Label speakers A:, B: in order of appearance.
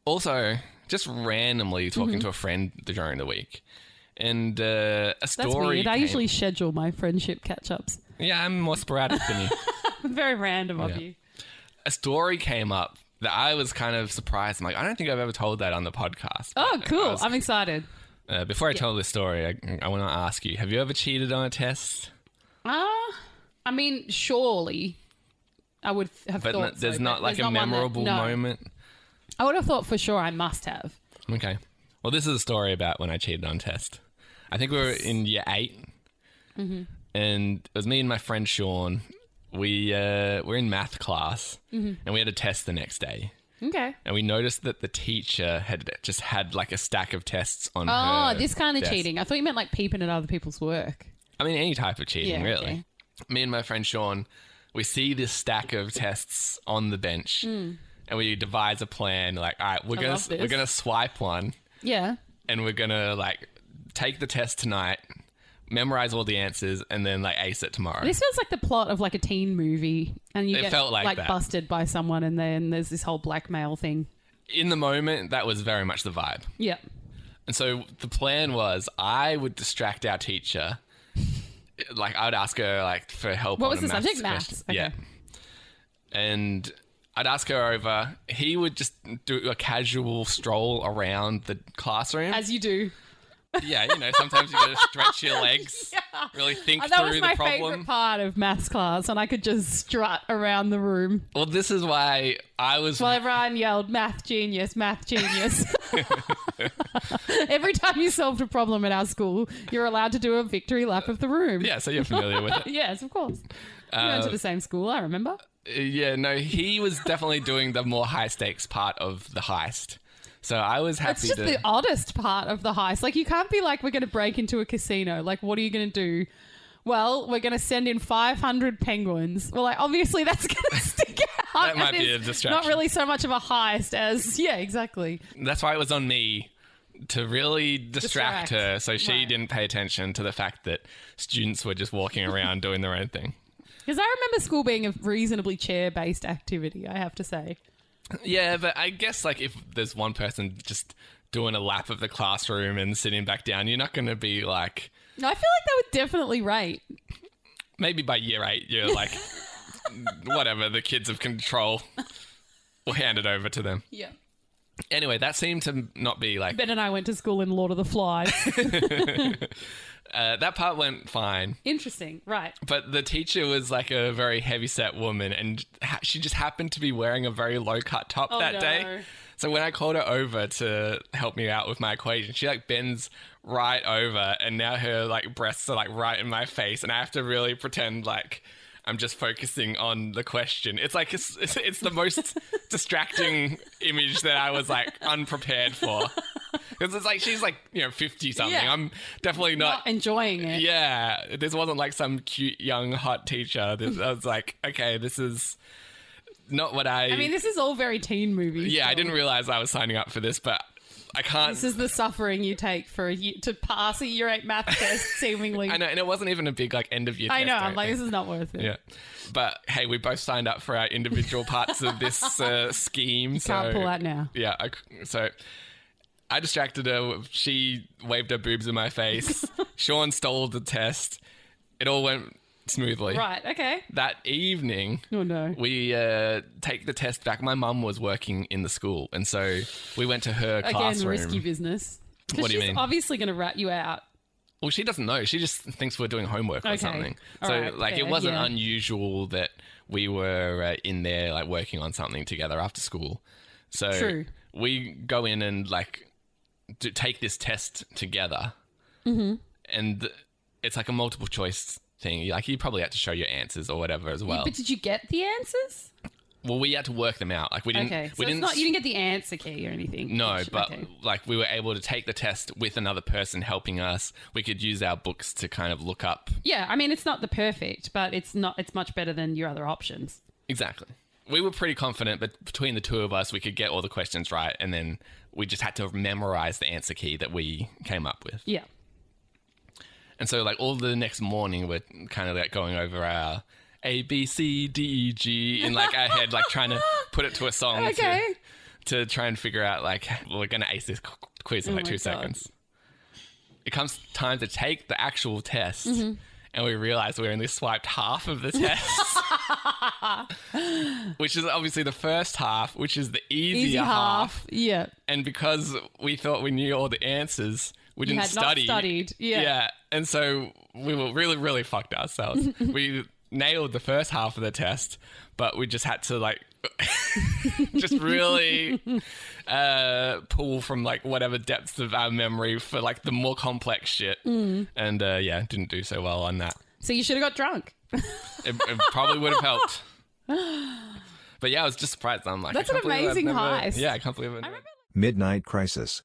A: Also, just randomly talking to a friend during the week. And a story.
B: That's weird. I usually schedule my friendship catch-ups.
A: Yeah, I'm more sporadic than you.
B: Very random of you.
A: A story came up that I was kind of surprised. I'm like, I don't think I've ever told that on the podcast.
B: Oh, cool. I'm excited.
A: Before I tell this story, I want to ask you, have you ever cheated on a test?
B: I mean, surely I would have thought
A: But there's
B: so,
A: not
B: but
A: like
B: there's
A: a
B: not one that-
A: memorable
B: no.
A: moment?
B: I would have thought for sure I must have.
A: Okay. Well, this is a story about when I cheated on a test. I think we were in year 8. And it was me and my friend Sean. We were in math class and we had a test the next day.
B: Okay.
A: And we noticed that the teacher had just had like a stack of tests on her
B: Oh, this kind of
A: desk.
B: cheating. I thought you meant like peeping at other people's work.
A: I mean, any type of cheating,
B: Yeah,
A: really.
B: okay.
A: Me and my friend Sean, we see this stack of tests on the bench and we devise a plan. Like, all right, we're
B: love this.
A: gonna swipe one
B: Yeah.
A: and we're gonna like take the test tonight, memorize all the answers, and then like ace it tomorrow.
B: This feels like the plot of like a teen movie, and you
A: It
B: get
A: felt like that.
B: busted by someone, and then there's this whole blackmail thing.
A: In the moment, that was very much the vibe.
B: Yeah.
A: And so the plan was I would distract our teacher. Like, I would ask her like for help
B: What
A: on
B: was
A: a
B: the
A: maths
B: subject?
A: question.
B: Maths. Okay.
A: Yeah. And I'd ask her over. He would just do a casual stroll around the classroom.
B: As you do.
A: Yeah, you know, sometimes you gotta stretch your legs, really think
B: That
A: through
B: was
A: the
B: my
A: problem.
B: favourite part of maths class, and I could just strut around the room
A: Well, this is why I was.
B: while everyone yelled, "Math genius, math genius." Every time you solved a problem at our school, you're allowed to do a victory lap of the room.
A: Yeah, so you're familiar with it.
B: Yes, of course. We went to the same school, I remember.
A: Yeah, no, he was definitely doing the more high stakes part of the heist. So I was happy
B: It's just
A: to.
B: the oddest part of the heist. Like, you can't be like, we're going to break into a casino. Like, what are you going to do? Well, we're going to send in 500 penguins. Well, like, obviously that's going to stick out.
A: That might
B: and
A: be a
B: it's
A: distraction.
B: Not really so much of a heist as, yeah, exactly.
A: That's why it was on me to really distract her so she
B: Right.
A: didn't pay attention to the fact that students were just walking around doing their own thing.
B: Because I remember school being a reasonably chair-based activity, I have to say.
A: Yeah, but I guess like if there's one person just doing a lap of the classroom and sitting back down, you're not going to be like,
B: No, I feel like that would definitely rate.
A: maybe by year 8, you're like, whatever, the kids of control. We'll hand it over to them.
B: Yeah.
A: Anyway, that seemed to not be like,
B: Ben and I went to school in Lord of the Flies.
A: that part went fine.
B: Interesting. Right.
A: But the teacher was like a very heavy-set woman, and she just happened to be wearing a very low-cut top that day. So when I called her over to help me out with my equation, she like bends right over, and now her like breasts are like right in my face, and I have to really pretend like I'm just focusing on the question. It's like it's the most distracting image that I was like unprepared for. Because it's like she's like, you know, 50 something.
B: Yeah.
A: I'm definitely
B: Not enjoying it.
A: yeah, this wasn't like some cute young hot teacher. I was like, okay, this is not what I
B: mean, this is all very teen movies.
A: yeah, I
B: so
A: didn't realize I was signing up for this, but I can't.
B: This is the suffering you take for to pass a year 8 math test, seemingly.
A: I know, and it wasn't even a big like end of year.
B: I know.
A: test or
B: I'm like,
A: anything.
B: this is not worth it.
A: Yeah, but hey, we both signed up for our individual parts of this scheme. So
B: Can't pull out now.
A: yeah, so I distracted her. She waved her boobs in my face. Sean stole the test. It all went smoothly.
B: Right. Okay.
A: That evening,
B: Oh no.
A: we take the test back. My mum was working in the school, and so we went to her
B: Again,
A: classroom.
B: risky business. 'Cause
A: What do you
B: she's
A: mean?
B: obviously going to rat you out.
A: Well, she doesn't know. She just thinks we're doing homework or
B: Okay.
A: something.
B: All
A: So,
B: right,
A: like,
B: fair,
A: it wasn't
B: yeah.
A: unusual that we were in there, like, working on something together after school. So
B: True.
A: we go in and, like, take this test together. Mm-hmm. And it's like a multiple choice thing. Like, you probably had to show your answers or whatever as well.
B: But did you get the answers?
A: Well, we had to work them out. Like, we didn't.
B: Okay. So
A: we
B: it's
A: didn't.
B: not, you didn't get the answer key or anything.
A: No,
B: which-
A: but
B: okay.
A: like we were able to take the test with another person helping us. We could use our books to kind of look up.
B: Yeah, I mean, it's not the perfect, but it's much better than your other options.
A: Exactly. We were pretty confident, but between the two of us, we could get all the questions right, and then we just had to memorize the answer key that we came up with.
B: Yeah.
A: And so, like, all the next morning, we're kind of like going over our A, B, C, D, E, G in like our head, like trying to put it to a song
B: Okay.
A: to try and figure out, like, we're going to ace this quiz in like 2 seconds. It comes time to take the actual test, and we realize we only swiped half of the test, which is obviously the first half, which is the easier half.
B: Yeah.
A: And because we thought we knew all the answers, we didn't study.
B: Not studied. Yeah.
A: Yeah. And so we were really, really fucked ourselves. We nailed the first half of the test, but we just had to like just really pull from like whatever depths of our memory for like the more complex shit. And yeah, didn't do so well on that.
B: So you should have got drunk.
A: It probably would have helped. But yeah, I was just surprised. I'm like,
B: that's an amazing heist.
A: Yeah, I can't believe it.
C: Midnight Crisis.